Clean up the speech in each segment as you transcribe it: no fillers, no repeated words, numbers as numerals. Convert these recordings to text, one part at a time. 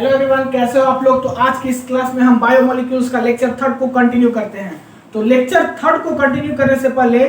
Hello everyone, कैसे हो आप लोग। तो आज की इस क्लास में हम बायोमोलिक्यूल्स का लेक्चर थर्ड को कंटिन्यू करते हैं। तो लेक्चर थर्ड को कंटिन्यू करने से पहले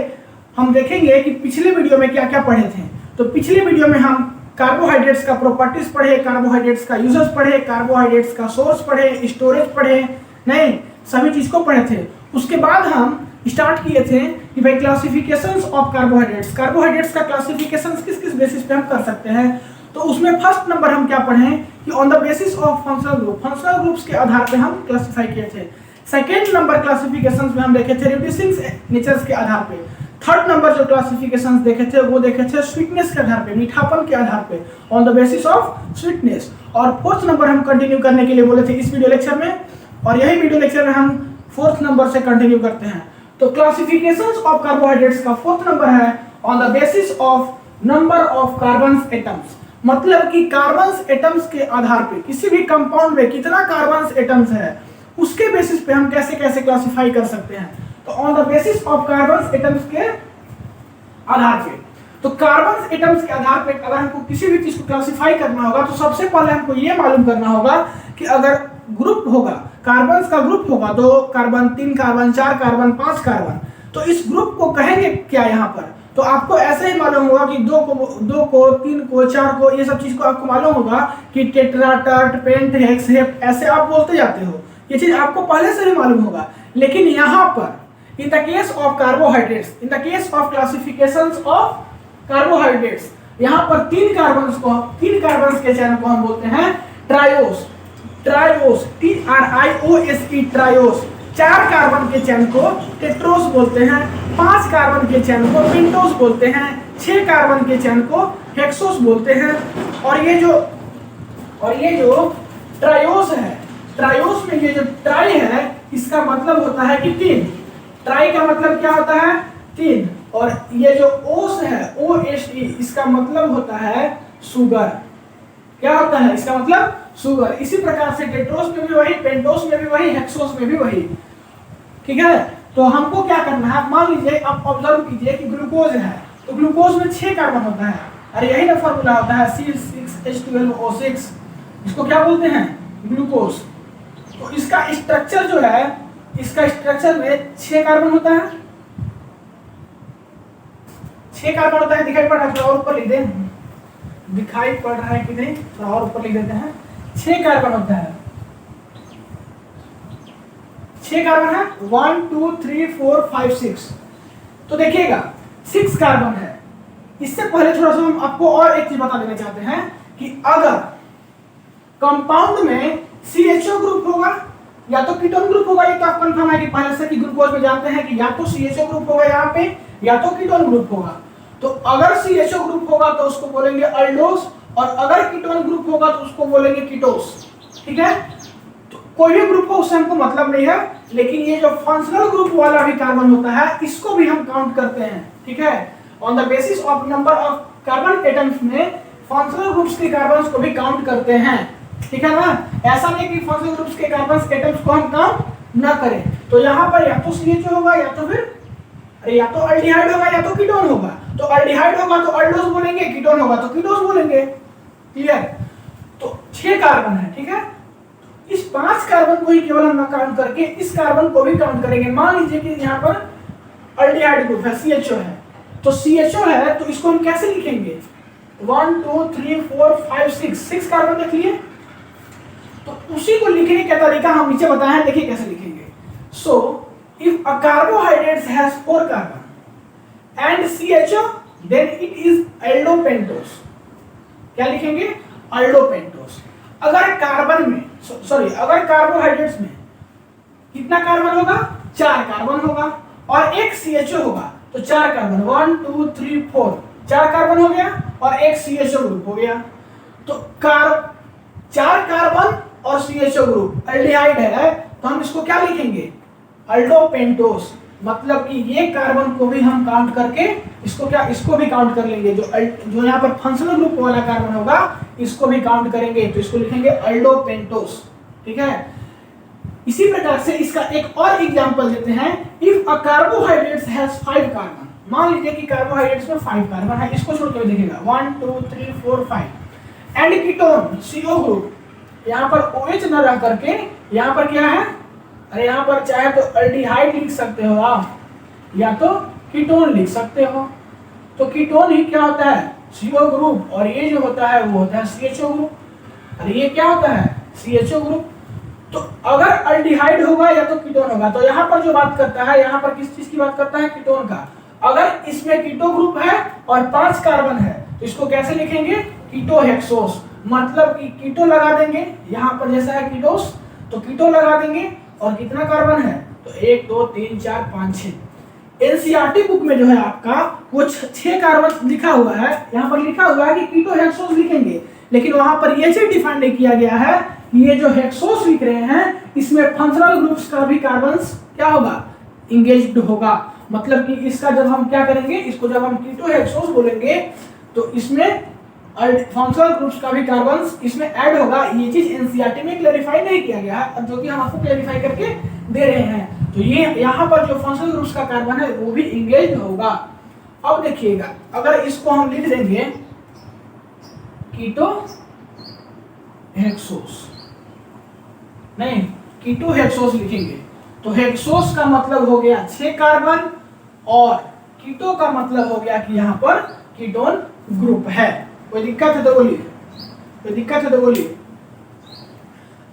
हम देखेंगे कि पिछले वीडियो में क्या क्या पढ़े थे। तो पिछले वीडियो में हम कार्बोहाइड्रेट्स का प्रॉपर्टीज पढ़े, कार्बोहाइड्रेट्स का यूजेस पढ़े, कार्बोहाइड्रेट्स का सोर्स पढ़े, स्टोरेज पढ़े, नहीं सभी चीज को पढ़े थे। उसके बाद हम स्टार्ट किए थे कि भाई क्लासिफिकेशंस ऑफ कार्बोहाइड्रेट्स, कार्बोहाइड्रेट्स का क्लासिफिकेशंस किस किस बेसिस पे हम कर सकते हैं। तो उसमें फर्स्ट नंबर हम क्या पढ़े कि on the basis of functional group, functional groups के आधार पे हम क्लासिफाई किए थे। सेकेंड नंबर क्लासिफिकेशंस में हम देखे थे रिड्यूसिंग नेचर्स के आधार पे। थर्ड नंबर जो क्लासिफिकेशंस देखे थे वो देखे थे स्वीटनेस के आधार पे, मीठापन के आधार पे, on the basis of sweetness. और फोर्थ नंबर हम कंटिन्यू करने के लिए बोले थे इस वीडियो लेक्चर में, और यही वीडियो लेक्चर में हम फोर्थ नंबर से कंटिन्यू करते हैं। तो क्लासिफिकेशंस ऑफ कार्बोहाइड्रेट्स का फोर्थ नंबर है on the basis of number of carbons atoms, मतलब कि कार्बन्स एटम्स के आधार पे किसी भी कंपाउंड में कितना कार्बन्स एटम्स है उसके बेसिस पे हम कैसे कैसे क्लासिफाई कर सकते हैं। तो on the basis of carbons atoms के आधार पे, तो कार्बन्स एटम्स के आधार पे अगर हमको किसी भी चीज को क्लासिफाई करना होगा तो सबसे पहले हमको ये मालूम करना होगा कि अगर ग्रुप होगा, कार्बन्स का ग्रुप होगा, 2 कार्बन, 3 कार्बन, 4 कार्बन, 5 कार्बन, तो इस ग्रुप को कहेंगे क्या यहाँ पर। तो आपको ऐसे ही मालूम होगा कि 2 को 3 को 4 को, ये सब चीज को आपको मालूम होगा कि टेट्रा, टर्ट, पेंट, हेक्स, हेप, ऐसे आप बोलते जाते हो, ये चीज आपको पहले से ही मालूम होगा। लेकिन यहाँ पर in the case of carbohydrates, in the case of classifications of carbohydrates, यहाँ पर 3 कार्बन्स के चैन को हम बोलते हैं triose, triose, TRIOS, triose. 4 carbon के चैन को टेट्रोस बोलते हैं, 5 कार्बन के चैन को पेंटोस बोलते हैं, 6 कार्बन के चैन को हेक्सोस बोलते हैं। और ये जो ट्रायोस है, ट्रायोस में ये जो ट्राई है इसका मतलब होता है कि 3, ट्राई का मतलब क्या होता है 3, और ये जो ओस है OSE इसका मतलब होता है शुगर। क्या होता है इसका मतलब शुगर। इसी प्रकार से टेट्रोस में भी वही, पेंटोस में भी वही, हेक्सोस में भी वही। ठीक है, तो हमको क्या करना है, मान लीजिए आप ऑब्जर्व कीजिए कि ग्लूकोज है, तो ग्लूकोज में 6 कार्बन होता है, अरे यही ना फॉर्मूला होता है C6H12O6, इसको क्या बोलते हैं ग्लूकोज। तो इसका स्ट्रक्चर जो है, इसका स्ट्रक्चर में 6 कार्बन होता है, 6 कार्बन होता है, दिखाई पड़ रहा है, थोड़ा और ऊपर लिख दें, दिखाई पड़ रहा है कि नहीं, थोड़ा और ऊपर लिख देते हैं। 6 कार्बन होता है, 6 कार्बन है, 1 2 3 4 5 6। तो देखिएगा 6 कार्बन है। इससे पहले थोड़ा सा हम आपको और एक चीज बता देना चाहते हैं कि अगर कंपाउंड में CHO ग्रुप होगा या तो कीटोन ग्रुप होगा, ये तो आप कंफर्म है कि पहले से कि ग्लूकोज में जानते हैं कि या तो CHO ग्रुप होगा यहाँ पे या तो कीटोन ग्रुप होगा। तो अगर CHO ग्रुप होगा तो उसको बोलेंगे अल्डोस, और अगर कीटोन ग्रुप होगा तो उसको बोलेंगे कीटोस। ठीक है, तो कोई भी ग्रुप हो उससे हमको मतलब नहीं है, लेकिन ये जो फंक्शनल ग्रुप वाला भी कार्बन होता है इसको भी हम काउंट करते हैं। ठीक है, on the basis of number of carbon atoms में फंक्शनल ग्रुप्स के कार्बन्स को भी काउंट करते हैं। ठीक है ना, ऐसा नहीं कि फंक्शनल ग्रुप्स के कार्बन एटम्स को हम काउंट ना करें। तो यहाँ पर या तो CHO होगा या तो फिर या तो अल्डिहाइड होगा या तो कीटोन होगा। तो अल्डिहाइड होगा तो अल्डोस बोलेंगे, कीटोन होगा तो कीटोस बोलेंगे। क्लियर, तो 6 कार्बन है। ठीक है, इस 5 कार्बन को ही केवल हम ना काउंट करके इस कार्बन को भी काउंट करेंगे। मान लीजिए कि यहाँ पर अल्डिहाइड ग्रुप है, CHO है, तो CHO है तो इसको हम कैसे लिखेंगे 1 2 3 4 5 6 कार्बन लिख लिए। तो उसी को लिखने का तरीका हम नीचे बताए हैं, देखिए कैसे लिखेंगे। So if a carbohydrate has 4 carbon and CHO then it is aldopentose. क्या लिखेंगे एल्डोपेंटोस। अगर कार्बन में अगर कार्बोहाइड्रेट्स में कितना कार्बन होगा 4 कार्बन होगा और एक CHO होगा तो 4 कार्बन 1 2 3 4 4 कार्बन हो गया और एक CHO ग्रुप हो गया। तो 4 कार्बन और CHO ग्रुप एल्डिहाइड है तो हम इसको क्या लिखेंगे एल्डोपेंटोस। मतलब कि ये कार्बन को भी हम काउंट करके इसको भी काउंट कर लेंगे। जो यहाँ पर फंक्शनल ग्रुप वाला कार्बन होगा इसको भी काउंट करेंगे, तो इसको लिखेंगे एल्डोपेंटोस। ठीक है, इसी प्रकार से इसका एक और एग्जांपल देते हैं। If a carbohydrate has 5 carbon, मान लीजिए कि कार्बोहाइड्रेट्स में 5 कार्बन है, इसको छोड़ के देखिएगा 1 2 3 4 5 एंड कीटोन CO ग्रुप यहाँ पर OH न रह करके यहाँ पर क्या है, अरे यहाँ पर चाहे तो अल्डिहाइड लिख सकते हो आप, या तो कीटोन लिख सकते हो। तो कीटोन ही क्या होता है, CO ग्रुप, और ये जो होता है वो होता है CHO ग्रुप। अरे ये क्या होता है, CHO ग्रुप। तो अगर अल्डिहाइड होगा या तो कीटोन होगा। तो यहाँ पर जो बात करता है, यहाँ पर किस चीज की बात करता है, कीटोन का। अगर इसमें कीटो ग्रुप है और 5 कार्बन है तो इसको कैसे लिखेंगे, कीटोहेक्सोस। मतलब कि कीटो लगा देंगे, यहाँ पर जैसा है कीटोस तो कीटो लगा देंगे, और कितना कार्बन है तो 1 2 3 4 5 6। एनसीईआरटी बुक में जो है आपका वो 6 कार्बन लिखा हुआ है, यहाँ पर लिखा हुआ है कि कीटोहेक्सोस लिखेंगे, लेकिन वहां पर ये चीज डिफाइन नहीं किया गया है। ये जो हेक्सोस लिख रहे हैं इसमें फंक्शनल ग्रुप्स का भी कार्बन्स क्या होगा, इंगेज्ड होगा। मतलब कि इसका जब हम क्या करेंगे, इसको जब हम कीटोहेक्सोस बोलेंगे तो इसमें फंक्शनल ग्रुप्स का भी कार्बन्स इसमें ऐड होगा। ये चीज एनसीईआरटी में क्लैरिफाई नहीं किया गया है, जो कि हम आपको क्लैरिफाई करके दे रहे हैं। तो ये यहाँ पर जो फंक्शनल ग्रुप्स का कार्बन है वो भी इंगेज्ड होगा। अब देखिएगा, अगर इसको हम लिख देंगे कीटोहेक्सोस, नहीं कीटोहेक्सोस लिखेंगे तो हेक्सोस का मतलब हो गया 6 कार्बन, और कीटो का मतलब हो गया कि यहाँ पर कीटोन ग्रुप है। कोई दिक्कत है तो बोलिए, कोई दिक्कत है तो बोलिए।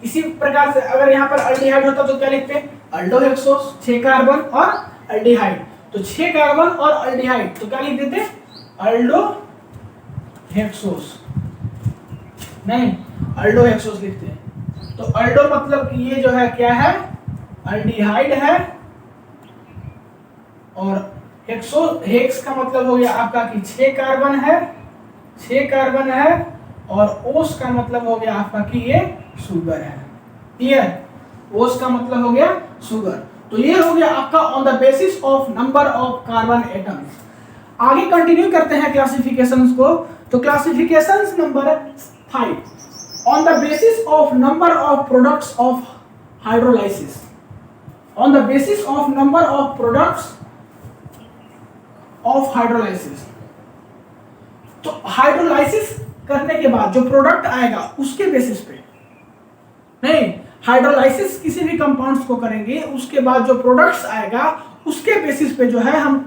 इसी प्रकार से अगर यहाँ पर अल्डिहाइड होता तो क्या लिखते, अल्डोहेक्सोस, 6 कार्बन और अल्डिहाइड। तो 6 कार्बन और अल्डिहाइड तो क्या लिख देते, अल्डोहेक्सोस, नहीं अल्डोहेक्सोस लिखते हैं। तो अल्डो मतलब कि ये जो है क्या है, अल्डिहाइड है, और हेक्स का मतलब हो गया आपका कि 6 कार्बन है, 6 कार्बन है, और ओस का मतलब हो गया आपका कि ये शुगर है। क्लियर, ओस का मतलब हो गया शुगर। तो ये हो गया आपका on the basis of number of carbon atoms. आगे कंटिन्यू करते हैं क्लासिफिकेशंस को। तो classifications number 5, on the basis of number of products of hydrolysis, on the basis of number of products of hydrolysis। तो हाइड्रोलाइसिस करने के बाद जो प्रोडक्ट आएगा उसके बेसिस पे, नहीं हाइड्रोलाइसिस किसी भी कंपाउंड्स को करेंगे उसके बाद जो प्रोडक्ट्स आएगा उसके बेसिस पे जो है हम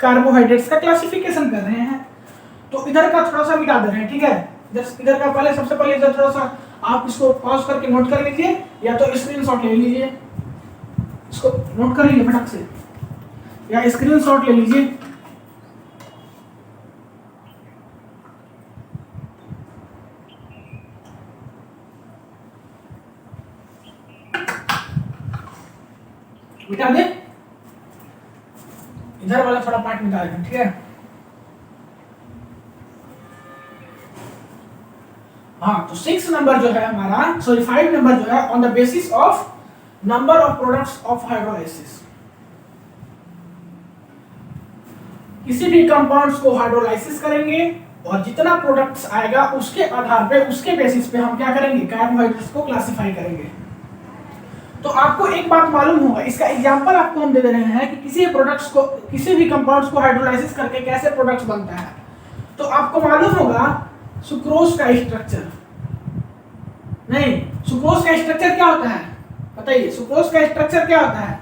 कार्बोहाइड्रेट्स का क्लासिफिकेशन कर रहे हैं। तो इधर का थोड़ा सा मिटा दे रहे हैं, ठीक है। इधर का पहले सबसे पहले इधर थोड़ा सा आप इसको पॉज करके नोट कर लीजिए, या तो स्क्रीनशॉट ले लीजिए, इसको नोट कर लीजिए फटाक से, या स्क्रीनशॉट ले लीजिए। मिटा दे, इधर वाला थोड़ा पार्ट मिटा दें, ठीक है। हाँ, तो 6 नंबर जो है हमारा, सॉरी 5 नंबर जो है on the basis of number of products of hydrolysis. किसी भी कंपाउंड्स को हाइड्रोलाइसिस करेंगे और जितना प्रोडक्ट्स आएगा उसके आधार पे, उसके बेसिस पे हम क्या करेंगे, कार्बोहाइड्रेट्स को क्लासिफाई करेंगे। तो आपको एक बात मालूम होगा, इसका एग्जांपल आपको हम दे रहे हैं कि किसी प्रोडक्ट्स को, किसी भी कंपाउंड्स को हाइड्रोलाइसिस करके कैसे प्रोडक्ट्स बनता है। तो आपको मालूम होगा सुक्रोज का स्ट्रक्चर, नहीं सुक्रोज का स्ट्रक्चर क्या होता है बताइए, सुक्रोज का स्ट्रक्चर क्या होता है,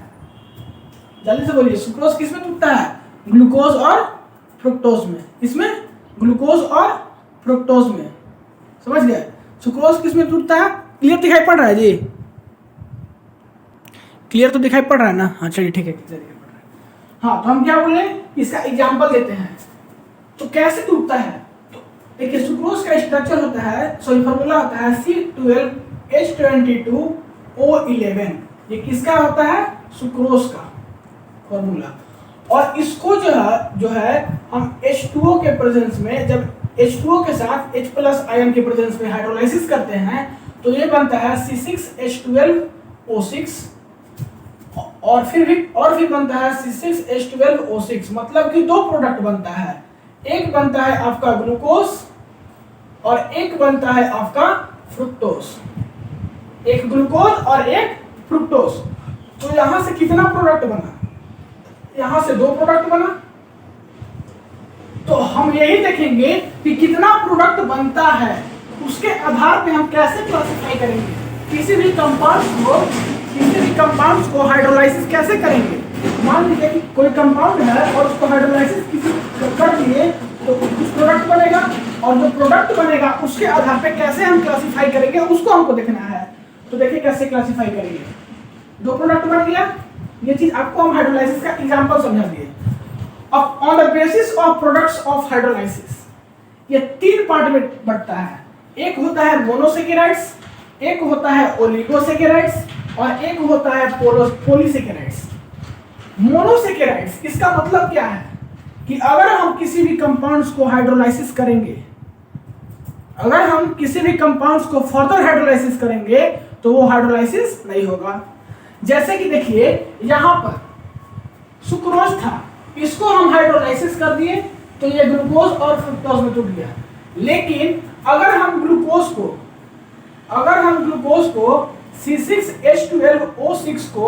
जल्दी से बोलिए। सुक्रोज किस में टूटता है, ग्लूकोज और फ्रुक्टोज में, इसमें ग्लूकोज और फ्रुक्टोज में, समझ गए। सुक्रोज किस में टूटता है, क्लियर दिखाई पड़ रहा है जी, क्लियर तो दिखाई पड़ रहा है ना, हाँ चलिए ठीक है, क्लियर दिखाई पड़ रहा है। हाँ तो हम क्या बोले, इसका एग्जांपल देते हैं। तो कैसे टूटता है, देखिए सुक्रोज का स्ट्रक्चर होता है, सॉरी फॉर्मूला होता है C12H22O11। ये किसका होता है, सुक्रोज का फॉर्मूला। और इसको जो है हम H2O के प्रेजेंस में, जब H2O के साथ H+ आयन के प्रेजेंस में हाइड्रोलाइसिस करते हैं तो ये बनता है C6H12O6, और फिर बनता है C6H12O6। मतलब कि 2 प्रोडक्ट बनता है, एक बनता है आपका ग्लूकोज और एक बनता है आपका फ्रुक्टोज, एक ग्लूकोज और एक फ्रुक्टोज। तो यहां से कितना प्रोडक्ट बना, यहां से 2 प्रोडक्ट बना। तो हम यही देखेंगे कि कितना प्रोडक्ट बनता है। उसके आधार पे हम कैसे क्लासिफाई करेंगे किसी भी कंपाउंड्स को हाइड्रोलाइसिस कैसे करेंगे। मान लीजिए कि कोई कंपाउंड है और उसको हाइड्रोलाइसिस किसी कर दिए तो कुछ प्रोडक्ट बनेगा, और जो प्रोडक्ट बनेगा उसके आधार पे कैसे हम क्लासिफाई करेंगे उसको हमको देखना है। तो देखिए कैसे क्लासिफाई करेंगे। दो प्रोडक्ट बन गया, ये चीज आपको हम हाइड्रोलाइसिस का एग्जांपल समझा दिए। अब on the basis of products of hydrolysis ये तीन पार्ट में बढ़ता है। एक होता है मोनोसेकेराइड्स, एक होता है ओलिगोसेकेराइड्स और एक होता है पॉलीसेकेराइड्स। मोनोसेकेराइड्स इसका मतलब क्या है कि अगर हम किसी भी कंपाउंड्स को हाइड्रोलाइसिस करेंगे, अगर हम किसी भी कंपाउंड्स को फर्दर हाइड्रोलाइसिस करेंगे तो वो हाइड्रोलाइसिस नहीं होगा। जैसे कि देखिए यहां पर सुक्रोज था, इसको हम हाइड्रोलाइसिस कर दिए तो ये ग्लूकोज और फ्रुक्टोज में टूट गया। लेकिन अगर हम ग्लूकोज को C6H12O6 को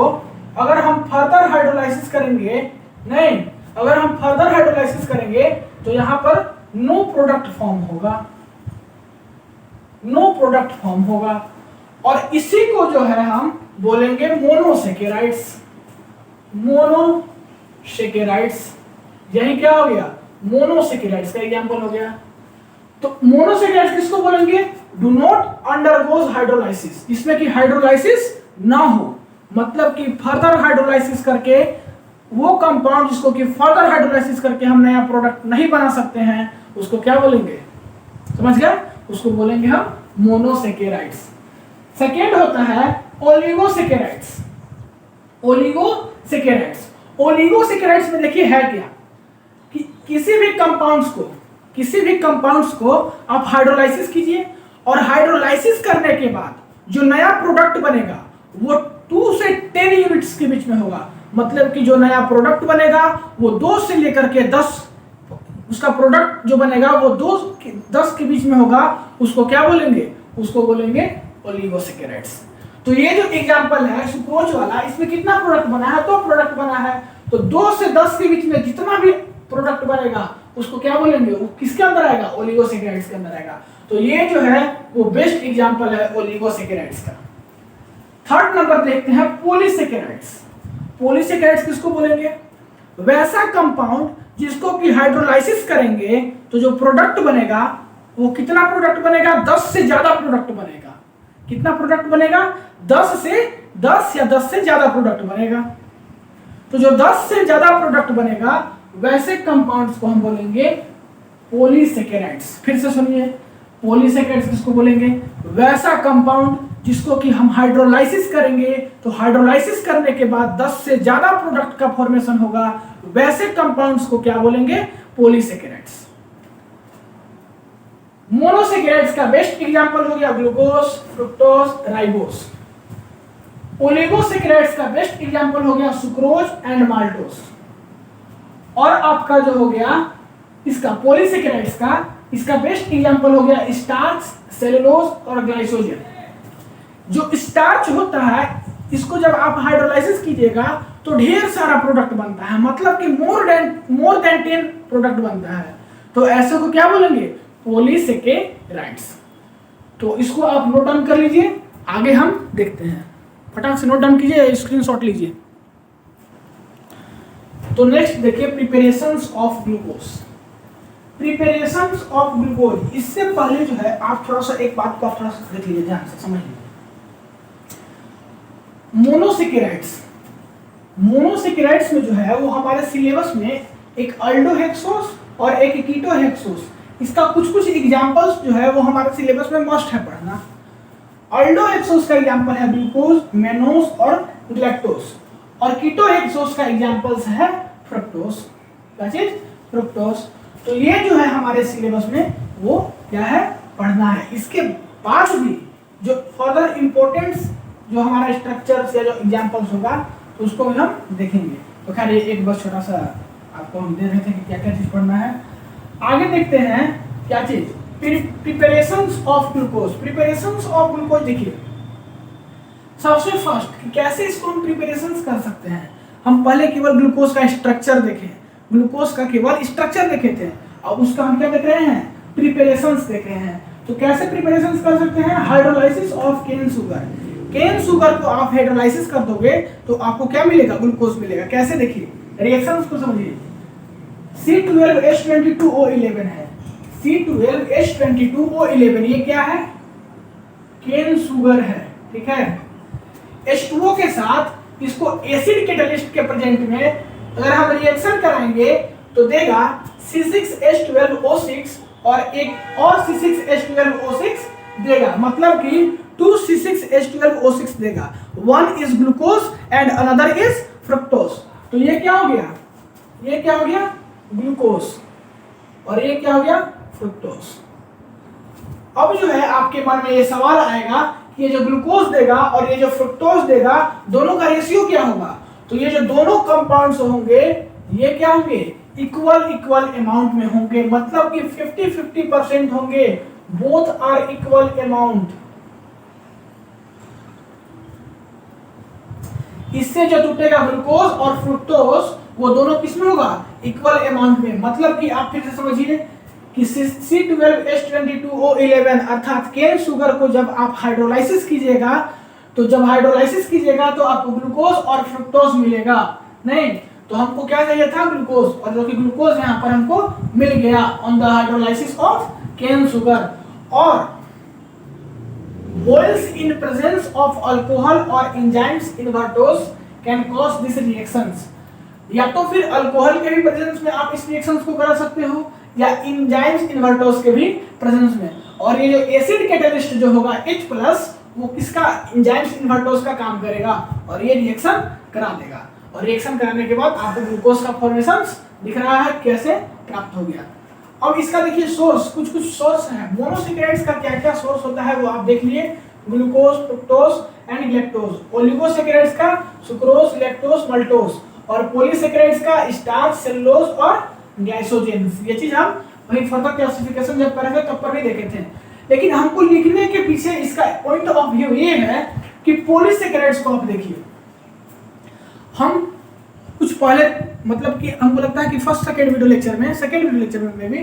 अगर हम फर्दर हाइड्रोलाइसिस करेंगे, नहीं, अगर हम फर्दर हाइड्रोलाइसिस करेंगे तो यहां पर नो प्रोडक्ट फॉर्म होगा और इसी को जो है हम बोलेंगे मोनोसेकेराइड्स। यही क्या हो गया, मोनोसेकेराइड्स का एग्जांपल हो गया। तो मोनोसेकेराइड्स किसको बोलेंगे, डू नॉट अंडरगोज हाइड्रोलाइसिस, जिसमें कि हाइड्रोलाइसिस ना हो, मतलब कि फर्दर हाइड्रोलाइसिस करके वो कंपाउंड जिसको कि फर्दर हाइड्रोलाइसिस करके हम नया प्रोडक्ट नहीं बना सकते हैं उसको क्या बोलेंगे, समझ गया, उसको बोलेंगे हम मोनोसेकेराइड्स। सेकेंड होता है ओलिगोसेकेराइड्स। ओलिगोसेकेराइड्स में देखिए है क्या कि किसी भी कंपाउंड्स को आप हाइड्रोलाइसिस कीजिए और हाइड्रोलाइसिस करने के बाद जो नया प्रोडक्ट बनेगा वो 2 से 10 यूनिट्स के बीच में होगा। मतलब कि जो नया प्रोडक्ट बनेगा वो 2 से लेकर के 10, उसका प्रोडक्ट जो बनेगा वो 10 के बीच में होगा, उसको क्या बोलेंगे, उसको बोलेंगे ओलिगोसेकेराइड्स। तो ये जो एग्जांपल है सुक्रोज वाला, इसमें कितना प्रोडक्ट बना है, 2 प्रोडक्ट बना है। तो 2 से 10 के बीच में जितना भी प्रोडक्ट बनेगा उसको क्या बोलेंगे, वो किसके अंदर आएगा, ओलिगोसेकेराइड्स के अंदर आएगा। तो ये जो है वो बेस्ट एग्जांपल है ओलिगोसेकेराइड्स का। थर्ड नंबर देखते हैं पॉलीसेकेराइड्स। पॉलीसेकेराइड्स किसको बोलेंगे, वैसा कंपाउंड जिसको कि हाइड्रोलाइसिस करेंगे तो जो प्रोडक्ट बनेगा वो कितना प्रोडक्ट बनेगा, 10 से ज्यादा प्रोडक्ट बनेगा। कितना प्रोडक्ट बनेगा, 10 या 10 से ज्यादा प्रोडक्ट बनेगा। तो जो 10 से ज्यादा प्रोडक्ट बनेगा वैसे कंपाउंड्स को हम बोलेंगे पॉलीसेकेराइड्स। फिर से सुनिए, पॉलीसेकेराइड्स किसको बोलेंगे, वैसा कंपाउंड जिसको कि हम हाइड्रोलाइसिस करेंगे तो हाइड्रोलाइसिस करने के बाद 10 से ज्यादा प्रोडक्ट का फॉर्मेशन होगा, वैसे कंपाउंड्स को क्या बोलेंगे, पॉलीसेकेराइड्स। मोनोसेकेराइड्स का बेस्ट एग्जांपल हो गया ग्लूकोज, फ्रुक्टोज, राइबोज। ओलिगोसेकेराइड्स का बेस्ट एग्जांपल हो गया सुक्रोज एंड माल्टोज। और आपका जो हो गया इसका पॉलीसेकेराइड्स का, इसका बेस्ट एग्जांपल हो गया स्टार्च, सेलुलोज और ग्लाइकोजन। जो स्टार्च होता है इसको जब आप हाइड्रोलाइसिस कीजिएगा तो ढेर सारा प्रोडक्ट बनता है, मतलब कि मोर देन 10 प्रोडक्ट बनता है। तो ऐसे को क्या बोलेंगे, पॉलीसेकेराइड्स। तो इसको आप नोट डाउन कर लीजिए, आगे हम देखते हैं। फटाक से नोट डाउन कीजिए, स्क्रीनशॉट लीजिए। तो नेक्स्ट देखिए preparations of glucose. Preparations of glucose, इससे पहले जो है आप थोड़ा सा एक बात को आप थोड़ा सा देख लीजिए, ध्यान से समझ लीजिए। मोनोसेकेराइड्स में जो है वो हमारे सिलेबस में एक अल्डोहेक्सोस और एक कीटोहेक्सोस, इसका कुछ एग्जांपल्स जो है वो हमारे सिलेबस में मस्ट है पढ़ना। अल्डोहेक्सोस का एग्जांपल है ग्लूकोज, मेनोस और लैक्टोस, और कीटोहेक्सोस का एग्जांपल्स है फ्रक्टोस। क्या चीज, फ्रक्टोस। तो ये जो है हमारे सिलेबस में वो क्या है, पढ़ना है। इसके बाद भी जो फर्दर इंपॉर्टेंस जो हमारा स्ट्रक्चर या जो एग्जांपल्स होगा तो उसको भी हम देखेंगे। तो खैर ये एक बस छोटा सा आपको हम दे रहे थे कि क्या क्या चीज पढ़ना है। आगे देखते हैं क्या चीज, preparations of glucose. Preparations of glucose देखिए सबसे फर्स्ट कैसे इसको हम प्रिपरेशंस कर सकते हैं। हम पहले केवल ग्लूकोज का स्ट्रक्चर देखे, ग्लूकोज का केवल स्ट्रक्चर देखे थे, और उसका हम क्या देख रहे हैं, प्रिपरेशंस देख रहे हैं। तो कैसे प्रिपरेशन कर सकते हैं? Hydrolysis of cane sugar. Cane sugar को आप हाइड्रोलाइसिस कर दोगे तो आपको क्या मिलेगा? ग्लूकोज मिलेगा। कैसे? देखिए रिएक्शंस को समझिए। C12H22O11 है, C12H22O11 ये क्या है? केन शुगर है, ठीक है। H2O के साथ इसको एसिड कैटलिस्ट के प्रेजेंट में अगर हम रिएक्शन कराएंगे तो देगा C6H12O6 और एक और C6H12O6 देगा, मतलब कि 2C6H12O6 देगा। One is glucose and another is fructose. तो ये क्या हो गया? ये क्या हो गया? ग्लूकोज, और ये क्या हो गया? फ्रक्टोज। अब जो है आपके मन में ये सवाल आएगा कि ये जो ग्लूकोज देगा और ये जो फ्रक्टोज देगा दोनों का रेशियो क्या होगा? तो ये जो दोनों कंपाउंड्स होंगे ये क्या होंगे? इक्वल अमाउंट में होंगे, मतलब कि 50-50% होंगे। Both are equal amount. इससे जो टूटेगा ग्लूकोज और फ्रुक्टोज वो दोनों किसमें होगा? इक्वल अमाउंट में। मतलब कि आप फिर से समझिए कि C12H22O11 अर्थात केन शुगर को जब आप हाइड्रोलाइसिस कीजिएगा तो आपको ग्लूकोज और फ्रुक्टोज मिलेगा। नहीं तो हमको क्या चाहिए था? ग्लूकोज, और जो कि ग्लूकोज यहाँ पर हमको मिल गया on the hydrolysis of cane sugar. और boils in presence of alcohol or enzymes invertose can cause these reactions। या तो फिर अल्कोहल के भी प्रेजेंस में आप इस रिएक्शंस को करा सकते हो या एंजाइम्स इन्वर्टोस के भी प्रेजेंस में। और ये जो एसिड कैटलिस्ट जो होगा H+ वो किसका? एंजाइम्स इन्वर्टोस का काम करेगा और ये रिएक्शन करा देगा। और रिएक्शन कराने के बाद आपको ग्लूकोज का फॉर्मेशन दिख रहा है कैसे प्राप्त हो गया। अब इसका देखिए सोर्स, कुछ सोर्स है। मोनोसैकेराइड्स का क्या-क्या सोर्स होता है वो आप देख लिए। Glucose, fructose and galactose. Oligosaccharides का सुक्रोज, लैक्टोज, माल्टोज। और पॉलीसैकेराइड्स का स्टार्च, सेलुलोज और ग्लाइकोजेंस। ये चीज हम वही फर्दर क्लासिफिकेशन जब करेंगे तब पर भी देखे थे। लेकिन हमको लिखने के पीछे इसका पॉइंट ऑफ व्यू ये है कि पॉलीसैकेराइड्स को आप देखिए। हम कुछ पहले मतलब कि हमको लगता है कि सेकंड वीडियो लेक्चर में भी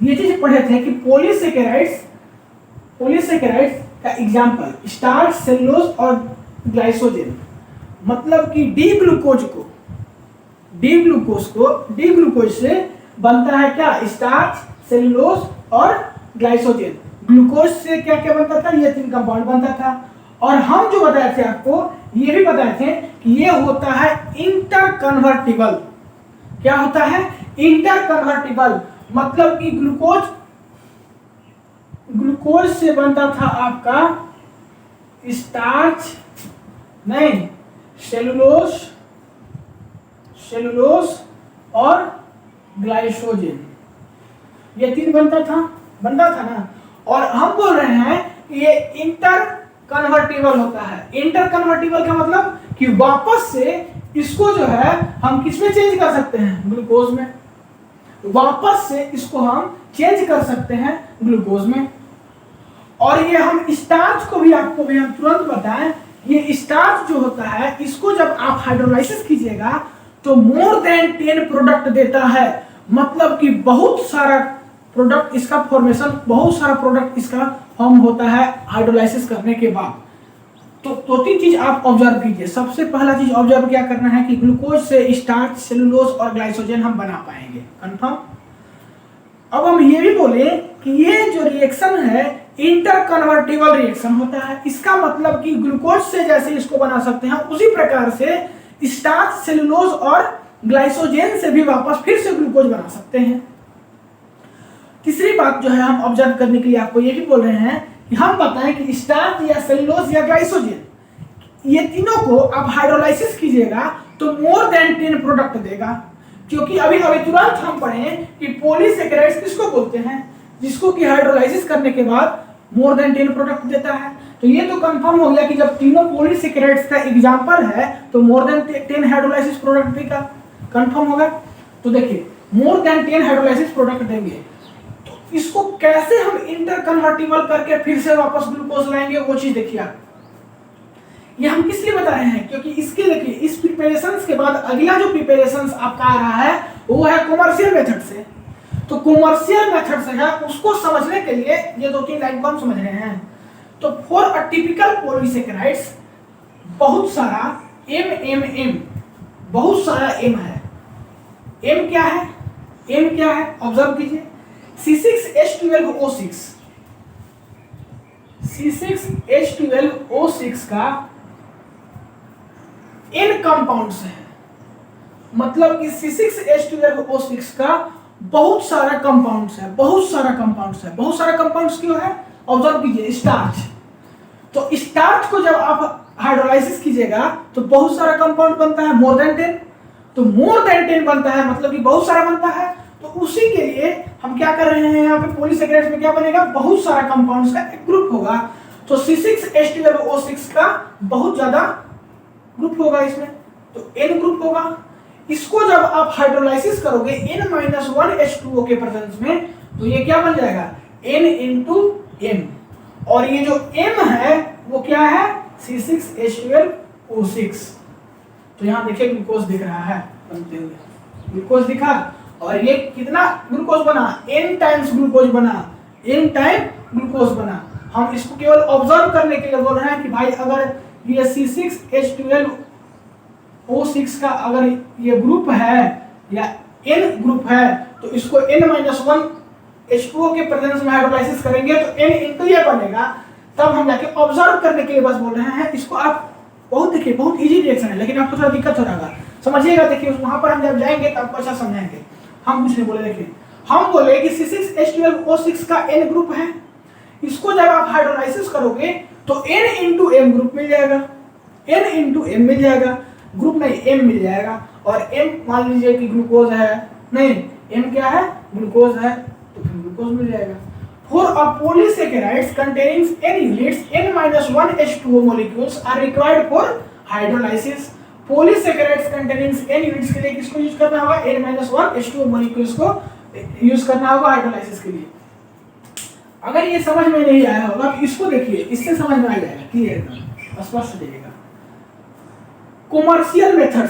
ये चीज पढ़े थे कि पॉलीसैकेराइड्स का एग्जांपल स्टार्च, सेलुलोज और ग्लाइकोजेन। मतलब कि डी ग्लूकोज से बनता है क्या? स्टार्च, सेलुलोज और ग्लाइकोजेन। ग्लूकोज से क्या क्या बनता था? ये 3 कंपाउंड बनता था। और हम जो बताए थे आपको ये भी बताए थे कि ये होता है इंटरकन्वर्टिबल। क्या होता है? इंटरकन्वर्टिबल। मतलब कि ग्लूकोज से बनता था आपका स्टार्च, नहीं सेलुलोज और ग्लाइकोजेन। ये 3 बनता था ना। और हम बोल रहे हैं कि ये इंटरकन्वर्टिबल होता है। इंटरकन्वर्टिबल का मतलब कि वापस से इसको जो है हम किस में चेंज कर सकते हैं? ग्लूकोज में। वापस से इसको हम चेंज कर सकते हैं ग्लूकोज में। और ये हम स्टार्च को भी आपको भी हम तुरंत बताएं, ये स्टार्च जो होता है इसको जब आप हाइड्रोलाइसिस कीजिएगा तो मोर देन 10 प्रोडक्ट देता है। मतलब कि बहुत सारा प्रोडक्ट इसका फॉर्मेशन, बहुत सारा प्रोडक्ट इसका फॉर्म होता है हाइड्रोलाइसिस करने के बाद। तो 3 चीज आप ऑब्जर्व कीजिए। सबसे पहला चीज ऑब्जर्व क्या करना है कि ग्लूकोज से स्टार्च, सेलुलोज और ग्लाइकोजेन हम बना पाएंगे। कंफर्म? अब हम ये भी बोले कि ये जो रिएक्शन है इंटरकन्वर्टिबल रिएक्शन होता है। इसका मतलब कि ग्लूकोज से जैसे इसको बना सकते हैं उसी प्रकार से स्टार्च, सेलुलोज और ग्लाइकोजेन से भी वापस फिर से ग्लूकोज बना सकते हैं। तीसरी बात जो है हम ऑब्जर्व करने के लिए आपको ये भी बोल रहे हैं कि हम बताएं कि स्टार्च या सेलुलोज या ग्लाइकोजेन ये तीनों को आप हाइड्रोलाइसिस कीजिएगा तो मोर देन 10 प्रोडक्ट देगा। क्योंकि अभी तुरंत हम पढ़े कि पॉलीसैकेराइड्स किसको बोलते हैं? जिसको कि हाइड्रोलाइसिस करने के बाद मोर देन 10 प्रोडक्ट देता है। तो ये तो कंफर्म हो गया कि जब तीनों पॉलीसैकेराइड्स का एग्जांपल है तो मोर देन 10 हाइड्रोलाइसिस प्रोडक्ट देगा। कंफर्म होगा? तो देखिए मोर देन 10 हाइड्रोलाइसिस प्रोडक्ट देंगे। तो इसको कैसे हम इंटरकन्वर्टिबल करके फिर से वापस ग्लूकोज लाएंगे वो चीज देखिए आप। ये हम किस लिए बता रहे हैं? क्योंकि इसके देखिए इस प्रिपरेशंस के बाद अगला जो प्रिपरेशंस आपका आ रहा है वो है कॉमर्शियल मेथड से। तो कॉमर्शियल मेथड से है, उसको समझने के लिए ये 2-3 लाइन को हम समझ रहे हैं। तो फॉर अ टिपिकल पॉलीसेकेराइड्स बहुत सारा एम बहुत सारा एम है। एम क्या है? एम क्या है ऑब्जर्व कीजिए। C6H12O6 C6H12O6 का n कंपाउंड्स है, मतलब कि C6H12O6 का बहुत सारा कंपाउंड्स है, बहुत सारा कंपाउंड्स है। बहुत सारा कंपाउंड्स क्यों है ऑब्जर्व कीजिए। स्टार्च, तो स्टार्च को जब आप हाइड्रोलाइसिस कीजिएगा तो बहुत सारा कंपाउंड बनता है, मोर देन 10। तो मोर देन 10 बनता है मतलब कि बहुत सारा बनता है। तो उसी के लिए हम क्या कर रहे हैं, यहाँ पे पॉलीसेकेराइड्स में क्या बनेगा, बहुत सारा कंपाउंड्स का एक ग्रुप होगा। तो C6H12O6 का बहुत ज्यादा ग्रुप होगा इसमें, तो N ग्रुप होगा। इसको जब आप हाइड्रोलाइसिस करोगे N-1H2O के प्रेजेंस में, तो ये क्या बन जाएगा, N into M। और ये जो M है वो क्या है, C6H12O6। तो यहाँ देखिए ग्लूकोज दिख रहा है बनते हुए, ग्लूकोज दिखा। और ये कितना ग्लूकोज बना, N टाइम्स ग्लूकोज बना, N टाइम ग्लूकोज बना। हम इसको केवल ऑब्जर्व करने के लिए बोल रहे हैं कि भाई अगर ये C6H12O6 का अगर ये ग्रुप है या N ग्रुप है, तो इसको N-1H2O के प्रेजेंस में हाइड्रोलाइसिस करेंगे तो N into ये बनेगा। तब हम जाके ऑब्जर्व करने के लिए बस बोल रहे हैं। इसको आप बहुत देखिए, बहुत इजी रिएक्शन है, लेकिन आपको थोड़ा दिक्कत हो रहा है, समझिएगा। देखिए वहां पर हम जब जाएंगे तब आपको अच्छा समझाएंगे। हम कुछ नहीं बोले, देखिए हम बोले कि C6H12O6 का N ग्रुप है, इसको जब आप हाइड्रोलाइसिस करोगे तो N into M ग्रुप मिल जाएगा, N into M मिल जाएगा, ग्रुप नहीं M मिल जाएगा। और M मान लीजिए कि ग्लूकोज है, नहीं M क्या है, ग्लूकोज है, तो फिर ग्लूकोज मिल जाएगा। For a polysaccharides containing N units, N-1H2O molecules are required for hydrolysis. Polysaccharides containing N units के लिए किसको यूज करना होगा, N-1H2O molecules को यूज करना होगा हाइड्रोलाइसिस के लिए। अगर ये समझ में नहीं आया होगा तो इसको देखिए, इससे समझ में आ जाएगा, क्लियर स्पष्ट हो जाएगा। कॉमर्शियल मेथड,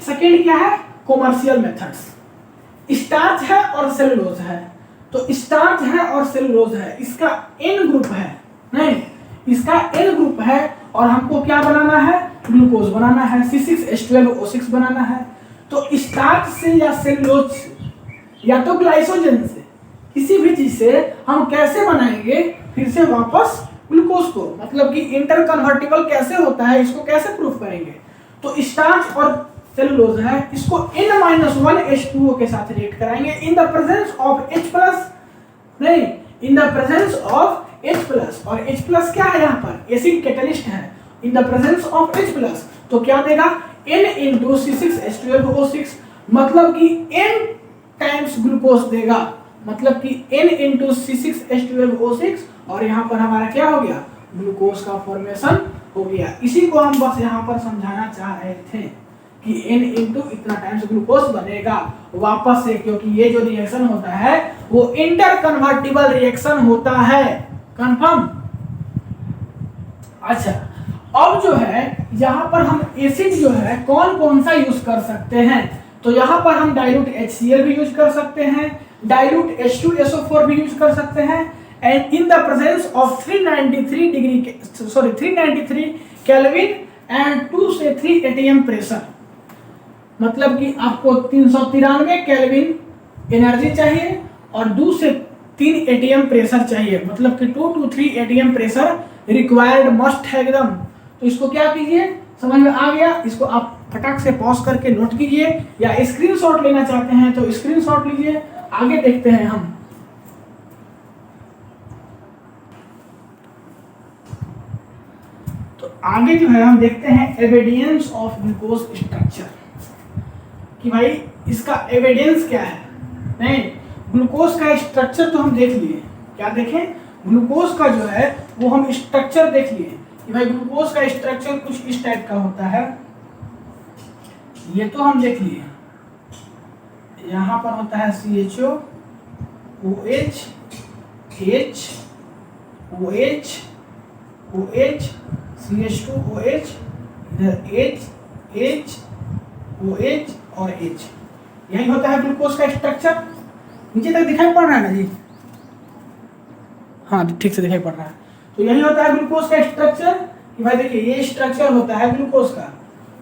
सेकेंड क्या है, कॉमर्शियल मेथड्स। स्टार्च है और सेलुलोज है, तो स्टार्च है और सेलुलोज है, इसका N ग्रुप है, नहीं इसका N ग्रुप है, और हमको क्या बनाना है, ग्लूकोज बनाना है, C6H12O6 बनाना है। तो स्टार्च से या सेलुलोज से या तो ग्लाइकोजन से, किसी भी चीज से हम कैसे बनाएंगे फिर से वापस ग्लूकोज को, मतलब कि इंटर कन्वर्टिबल कैसे होता है, इसको कैसे प्रूफ करेंगे। तो स्टार्च और सेलुलोज है, इसको N-1H2O के साथ रिएक्ट कराएंगे in the presence of H+, नहीं in the presence of H+। और H+ क्या है, यहाँ पर एसिड कैटलिस्ट है, in the presence of H+। तो क्या देगा, N into C6H12O6, मतलब कि N टाइम्स ग्लूकोज देगा, मतलब कि N into C6H12O6। और यहाँ पर हमारा क्या हो गया, ग्लूकोज का फॉर्मेशन हो गया। इसी को हम बस यहाँ पर समझाना चाह रहे थे कि N into इतना टाइम्स ग्लूकोज बनेगा वापस से, क्योंकि ये जो रिएक्शन होता है वो इंटर कन्वर्टिबल रिएक्शन होता है, कंफर्म। अच्छा, अब जो है यहाँ पर हम एसिड जो है कौन कौन सा यूज कर सकते हैं, तो यहाँ पर हम डाइल्यूट HCl भी यूज कर सकते हैं, डाइल्यूट H2SO4 भी यूज कर सकते हैं, and in the presence of 393 kelvin and 2 से 3 ATM प्रेशर। मतलब कि आपको 393 केल्विन एनर्जी चाहिए और 2 से 3 ATM प्रेशर चाहिए, मतलब कि 2 to 3 ATM pressure required must है एकदम। तो इसको क्या कीजिए, समझ में आ गया, इसको आप फटाक से पॉज करके नोट कीजिए, या स्क्रीनशॉट लेना चाहते हैं तो स्क्रीनशॉट लीजिए। आगे देखते हैं हम। तो आगे जो है हम देखते हैं एविडेंस ऑफ ग्लूकोज स्ट्रक्चर, कि भाई इसका एविडेंस क्या है। नहीं, ग्लूकोज का स्ट्रक्चर तो हम देख लिए, क्या देखें, ग्लूकोज का जो है वो हम स्ट्रक्चर देख लिए कि भाई ग्लूकोज का स्ट्रक्चर कुछ इस टाइप का होता है, ये तो हम देख लिए। यहाँ पर होता है CHO, OH, H, OH, OH, CH2OH, इधर H, H, OH और H, यही होता है ग्लूकोज का स्ट्रक्चर। नीचे तक दिखाई पड़ रहा है ना जी? हाँ ठीक से दिखाई पड़ रहा है। तो यही होता है ग्लूकोज का स्ट्रक्चर कि भाई देखिए ये स्ट्रक्चर होता है ग्लूकोज का।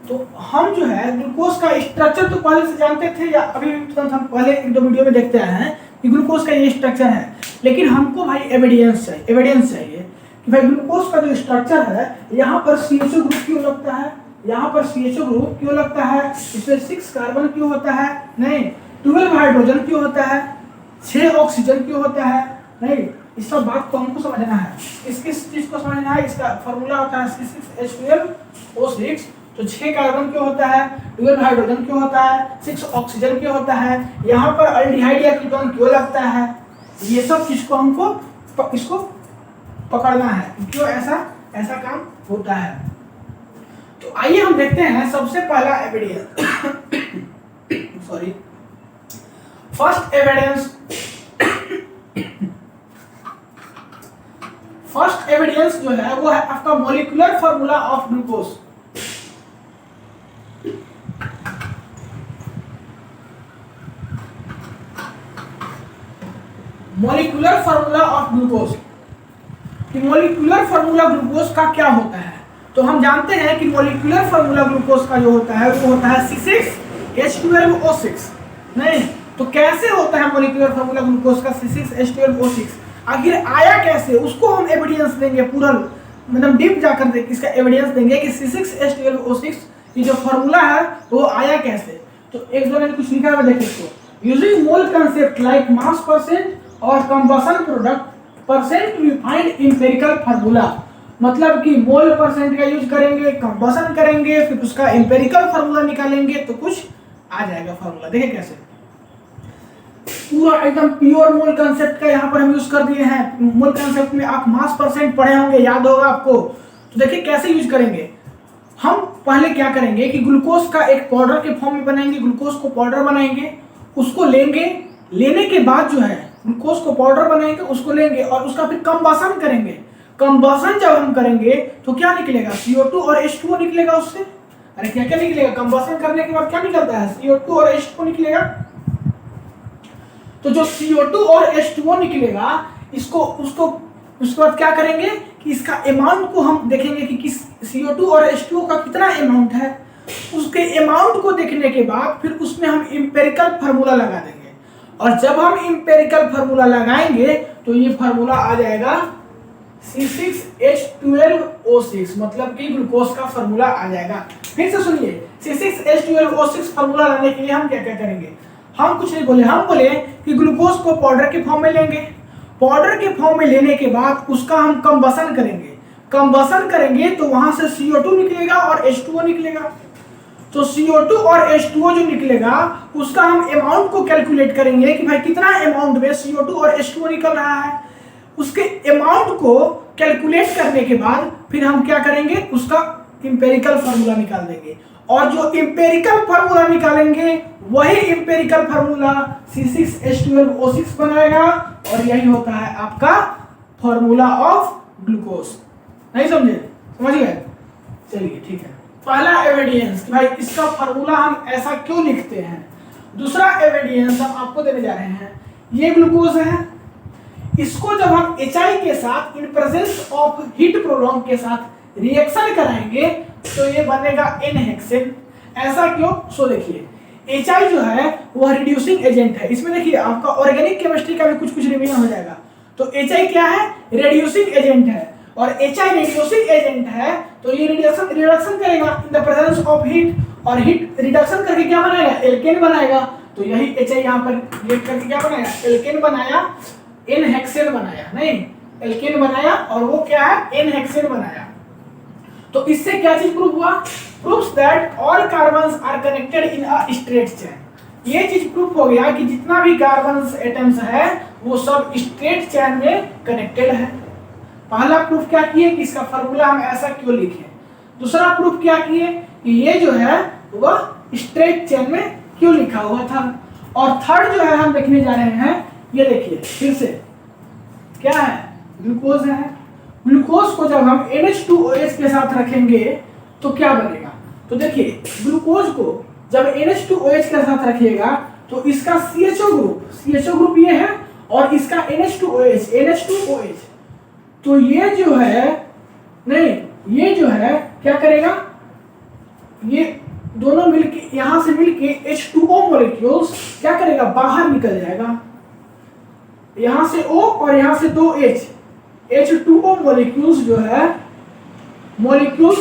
तो हम जो है ग्लूकोज का स्ट्रक्चर तो पहले से जानते थे या अभी तुरंत हम पहले एक दो वीडियो में देखते आए हैं कि ग्लूकोज का ये स्ट्रक्चर है, लेकिन हमको भाई एविडेंस चाहिए कि भाई ग्लूकोज का जो स्ट्रक्चर है यहाँ पर CHO ग्रुप क्यों लगता है, यहाँ पर CHO ग्रुप क्यों लगता है, इसमें 6 कार्बन क्यों होता है, नहीं 12 हाइड्रोजन क्यों होता है, 6 ऑक्सीजन क्यों होता है, नहीं इस सब बात को हमको समझना है। किस चीज को समझना है? इसका फॉर्मूला होता है C6H12O6। तो 6 कार्बन क्यों होता है, 12 हाइड्रोजन क्यों होता है, 6 ऑक्सीजन क्यों होता है, यहाँ पर अल्डिहाइड या कीटोन क्यों लगता है, ये सब चीज को हमको इसको पकड़ना है, क्यों ऐसा काम होता है। तो आइए हम देखते हैं सबसे पहला एविडेंस सॉरी फर्स्ट एविडेंस जो है वो है आपका molecular formula of glucose. Molecular formula of glucose कि मॉलिक्यूलर फार्मूला ग्लूकोज का क्या होता है। तो हम जानते हैं कि मॉलिक्यूलर फार्मूला ग्लूकोज का जो होता है वो होता है C6H12O6। नहीं तो कैसे होता है मॉलिक्यूलर फार्मूला ग्लूकोज का C6H12O6, आखिर आया कैसे, उसको हम एविडेंस देंगे, पूरा मतलब डीप जाकर देख इसका एविडेंस देंगे कि C6H12O6 ये जो फार्मूला है वो आया कैसे। तो एक दो ने कुछ लिखा है देखिए इसको, using mole concept like mass percent और combustion product percent we find empirical formula. मतलब कि मोल परसेंट का यूज करेंगे, कंबशन करेंगे, फिर उसका एम्पिरिकल फार्मूला निकालेंगे तो कुछ आ जाएगा फार्मूला। देखिए कैसे पूरा एकदम प्योर मोल कंसेप्ट का यहाँ पर हम यूज कर दिए हैं। मोल कंसेप्ट में आप मास परसेंट पढ़े होंगे, याद होगा आपको। तो देखिए कैसे यूज करेंगे। हम पहले क्या करेंगे कि ग्लूकोज का एक पाउडर के फॉर्म में बनाएंगे, ग्लूकोज को पाउडर बनाएंगे, उसको लेंगे, लेने के बाद जो है ग्लूकोज को पाउडर बनाएंगे, उसको लेंगे और उसका फिर कंबशन करेंगे। कंबशन जब हम करेंगे तो क्या निकलेगा, CO2 और H2O निकलेगा उससे। अरे क्या क्या निकलेगा, कंबशन करने के बाद क्या निकलता है, CO2 और H2O निकलेगा। तो जो CO2 और H2O निकलेगा उसके बाद क्या करेंगे कि इसका अमाउंट को हम देखेंगे कि किस CO2 और H2O का कितना अमाउंट है। उसके अमाउंट को देखने के बाद फिर उसमें हम एम्पिरिकल फार्मूला लगा देंगे, और जब हम एम्पिरिकल फार्मूला लगाएंगे तो ये फार्मूला आ जाएगा C6H12O6, मतलब कि ग्लूकोज का फार्मूला आ जाएगा। फिर से सुनिए, C6H12O6 फार्मूला लाने के लिए हम क्या क्या करेंगे। हम कुछ नहीं बोले, हम बोले कि ग्लूकोज को पाउडर के फॉर्म में लेंगे, पाउडर के फॉर्म में लेने के बाद उसका हम कंबशन करेंगे, कंबशन करेंगे तो वहां से CO2 निकलेगा और H2O निकलेगा। तो CO2 और H2O जो निकलेगा उसका हम अमाउंट को कैलकुलेट करेंगे कि भाई कितना अमाउंट में CO2 और H2O निकल रहा है। उसके अमाउंट को कैलकुलेट करने के बाद फिर हम क्या करेंगे, उसका एम्पिरिकल फार्मूला निकाल देंगे, और जो एम्पिरिकल फार्मूला निकालेंगे वही एम्पिरिकल फार्मूला C6H12O6 बनाएगा, और यही होता है आपका फार्मूला ऑफ ग्लूकोज। नहीं समझे, समझ गए? चलिए ठीक है। पहला एविडेंस कि भाई इसका फार्मूला हम ऐसा क्यों लिखते हैं। दूसरा एविडेंस हम आपको देने जा रहे हैं, ये ग्लूकोज है, इसको जब हम HI के साथ in presence of heat prolong के साथ रिएक्शन कराएंगे तो ये बनेगा N-हेक्सेन। ऐसा क्यों, सो देखिए HI जो है वह रिड्यूसिंग एजेंट है। इसमें देखिए आपका ऑर्गेनिक केमिस्ट्री का भी कुछ रिवीजन हो जाएगा। तो HI क्या है, रिड्यूसिंग एजेंट है, और HI रिड्यूसिंग एजेंट है तो ये रिडक्शन करेगा in the presence of heat, और हीट रिडक्शन करके क्या बनाएगा, एल्केन बनाएगा। तो यही HI यहाँ पर रिएक्ट करके क्या बनाया, एल्केन बनाया, N-हेक्सेन बनाया, नहीं एल्केन बनाया, और वो क्या है, N-हेक्सेन बनाया। तो इससे क्या चीज प्रूव हुआ, proves that all carbons are connected in a straight chain. ये चीज प्रूफ हो गया कि जितना भी कार्बन्स एटम्स है वो सब स्ट्रेट चेन में कनेक्टेड है। पहला प्रूफ क्या किए कि इसका फार्मूला हम ऐसा क्यों लिखे। दूसरा प्रूफ क्या किए कि ये जो है वह स्ट्रेट चेन में क्यों लिखा हुआ था। और थर्ड जो है हम देखने जा रहे हैं, ये देखिए फिर से क्या है, ग्लूकोज है। ग्लूकोज को जब हम NH2OH के साथ रखेंगे तो क्या बनेगा। तो देखिए ग्लूकोज को जब NH2OH के साथ रखिएगा तो इसका CHO ग्रुप ये है और इसका NH2OH तो ये जो है क्या करेगा, ये दोनों मिलके यहां से मिलके H2O मॉलिक्यूल्स क्या करेगा, बाहर निकल जाएगा। यहां से O और यहां से 2 H, H2O मॉलिक्यूल्स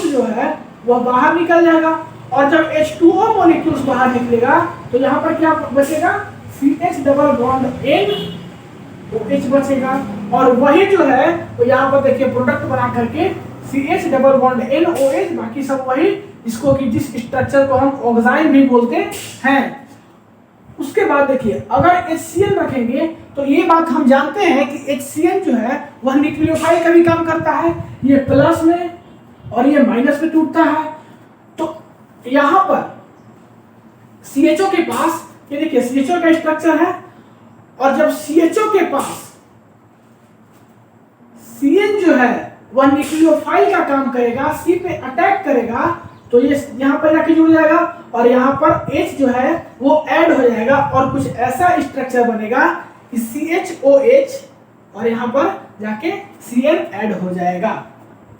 जो है वह बाहर निकल जाएगा। और जब H2O मॉलिक्यूल्स बाहर निकलेगा तो यहाँ पर क्या बचेगा, CH डबल बॉन्ड NOH बचेगा। और वही जो है तो यहाँ पर देखिए प्रोडक्ट बना करके CH डबल बॉन्ड NOH, बाकी सब वही, इसको कि जिस स्ट्रक्चर को हम ऑक्साइन भी बोलते हैं। उसके बाद देखिए अगर HCl रखेंगे तो ये बात हम जानते हैं कि HCl जो है वह न्यूक्लियोफाइल का भी काम करता है, ये प्लस में और ये माइनस में टूटता है। तो यहाँ पर CHO के पास ये देखिए CHO का स्ट्रक्चर है, और जब CHO के पास CN जो है वह न्यूक्लियोफाइल का काम करेगा, C पे अटैक करेगा, तो ये यहाँ पर जाके जुड़ जाएगा और यहाँ पर H जो है वो ऐड हो जाएगा और कुछ ऐसा स्ट्रक्चर बनेगा कि CHOH और यहाँ पर जाके CN ऐड हो जाएगा।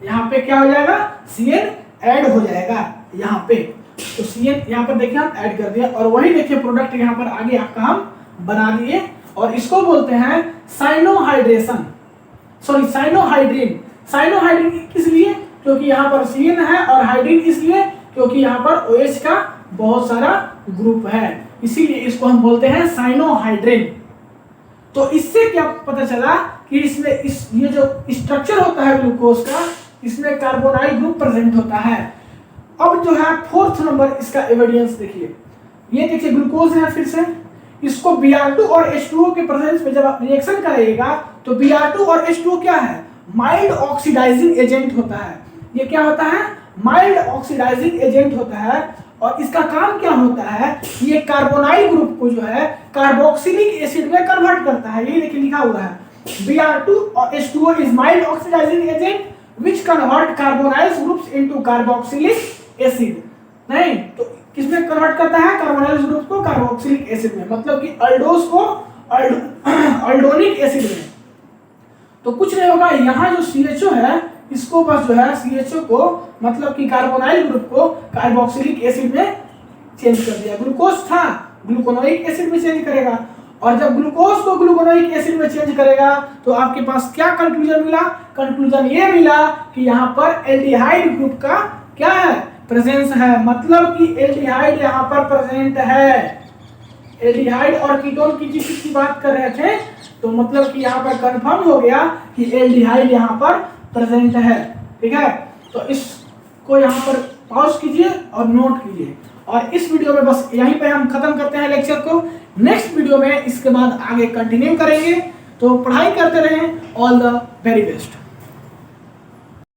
यहाँ पे क्या हो जाएगा, CN ऐड हो जाएगा यहाँ पे। तो CN यहाँ पर देखिए हम ऐड कर दिया और वही देखिए प्रोडक्ट यहाँ पर आगे आपका हम बना दिए और इसको बोलते हैं साइनोहाइड्रेशन, सॉरी साइनोहाइड्रीन। साइनोहाइड्रीन किस लिए, क्योंकि यहाँ पर CN है, और हाइड्रीन इसलिए क्योंकि यहाँ पर OH का बहुत सारा ग्रुप है, इसीलिए इसको हम बोलते हैं साइनोहाइड्रीन। तो इससे क्या पता चला कि इसमें ये जो स्ट्रक्चर होता है ग्लूकोज का, इसमें कार्बोनाइल ग्रुप प्रेजेंट होता है। अब जो है 4th नंबर इसका एविडेंस देखिए, ये देखिए ग्लूकोज है, फिर से इसको Br2 और H2O के प्रेजेंस में जब आप रिएक्शन कराइएगा तो Br2 और H2O क्या है, माइल्ड ऑक्सीडाइजिंग एजेंट होता है। ये क्या होता है, माइल्ड ऑक्सीडाइजिंग एजेंट होता है। और इसका काम क्या होता है, ये कार्बोनाइल ग्रुप को जो है कार्बोक्सिलिक एसिड में कन्वर्ट करता है। ये देखिए लिखा हुआ है Br2 और H2O is mild oxidising agent which convert carbonyl groups into carboxylic acid. नहीं तो किसमें कन्वर्ट करता है, कार्बोनाइल ग्रुप को कार्बोक्सिलिक एसिड में, मतलब कि अल्डोस को अल्डोनिक एसिड में। तो कुछ नहीं होगा, यहाँ जो CHO है इसको बस जो है CHO को मतलब कि कार्बोनाइल ग्रुप को कार्बोक्सिलिक एसिड में चेंज कर दिया। ग्लूकोज था ग्लूकोनोइक एसिड में चेंज करेगा, और जब ग्लूकोज को ग्लूकोनोइक एसिड में चेंज करेगा तो आपके पास क्या कंक्लूजन मिला, कंक्लूजन ये मिला कि यहाँ पर एल्डिहाइड ग्रुप का क्या है, प्रेजेंस है। मतलब कि एल्डिहाइड यहाँ पर प्रेजेंट है। एल्डिहाइड और कीटोन की जिसकी बात कर रहे थे, तो मतलब कि यहाँ पर कंफर्म हो गया कि एल्डिहाइड यहाँ पर प्रेजेंट है। ठीक है, तो इसको यहाँ पर पॉज कीजिए और नोट कीजिए। और इस वीडियो में बस यहीं पे हम खत्म करते हैं लेक्चर को। नेक्स्ट वीडियो में इसके बाद आगे कंटिन्यू करेंगे। तो पढ़ाई करते रहें। All the very best.